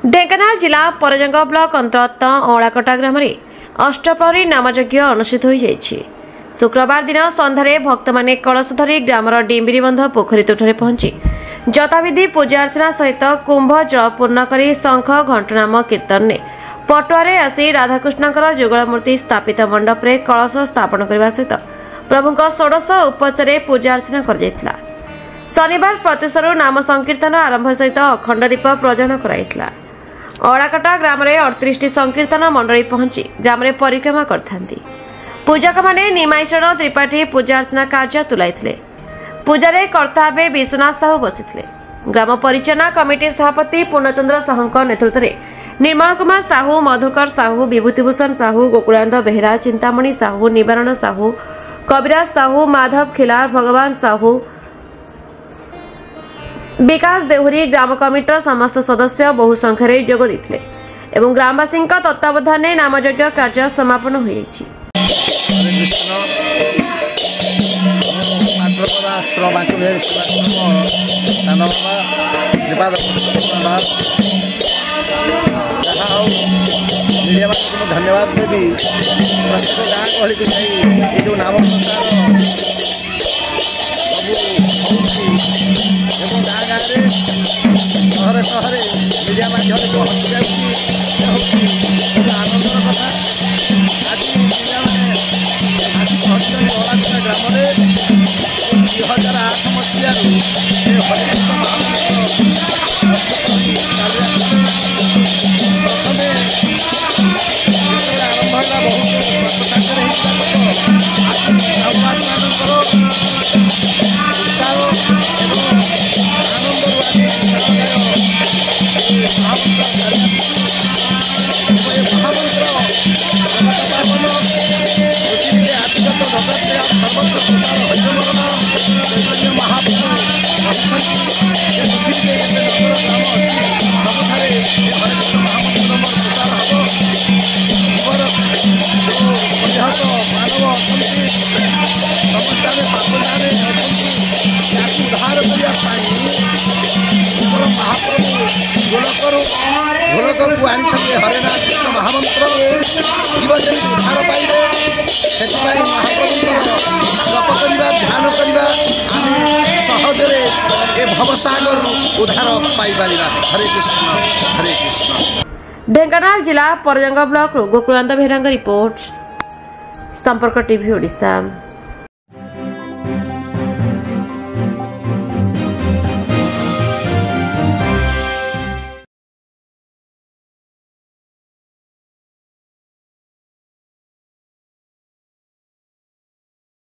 ढेंकानाल जिला परजंग ब्लॉक अंतर्गत अलाकटा ग्राम अष्टप्रहरी नामयज्ञ अनुष्ठित हो जाइछि। शुक्रवार दिन सन्धारे भक्त माने कलश धरी ग्रामर डिम्बिरी बंध पोखरी तुठरे पहुंची जताविधि पूजा अर्चना सहित कुंभ जल पूर्ण करी शंख घंट नाम कीर्तन ने पटुआरे आसी राधाकृष्णकर जुगल मूर्ति स्थापित मंडप रे कलश स्थापन करने सहित प्रभुଙ୍କ षोडश उपचार पूजा अर्चना कर जाइतला। शनिवार प्रत्युषरू नाम संकीर्तन आरंभ सहित अखंड दीप प्रज्वलन कराइतला। अलाकटा ग्राम में 38 संकीर्तन मंडली पहुंची ग्राम में परिक्रमा करथांती। पूजक माने निमाईचरण त्रिपाठी पूजा अर्चना कार्य तुलाइथिले। पूजारे कर्ता भावे विश्वनाथ साहू बसिथिले। ग्राम परिचालना कमिटी सभापति पूर्णचंद्र साहूଙ୍କ नेतृत्व निर्मल कुमार साहू, मधुकर साहू, विभूतिभूषण साहू, गोकुलानंद बेहेरा, चिंतामणि साहू, निवारण साहू, कविराज साहू, माधव खिलार, भगवान साहू, विकास देहुरी ग्राम कमिटर समस्त सदस्य बहु संख्यारे जोग देथिले एवं ग्रामवासी तत्वावधान नामयज्ञ कार्य समापन हो जाइछि। धन्यवाद देवी प्रत्येक गाँ गहली की जाई जो नाम गाँ गाँव सहरे सहरे मीडिया माध्यम पहुँची जाऊँगी आनंदर कथा। आज मीडिया मैंने आसी पहुँच अलाकटा ग्राम में 2008 मसीह गोलक को आनी हरेनाथ कृष्ण महामंत्र जीव जमी उद्धार पाइबे से महाप्रभु जप करवा ध्यान करवा आम सहजरे ए भवसागर उद्धार पाइपर। हरे कृष्ण हरे कृष्ण। ढेंकानाल जिला परजंग ब्लॉक गोकुलानंद बेहेरा रिपोर्ट संपर्क टीवी ओडिशा।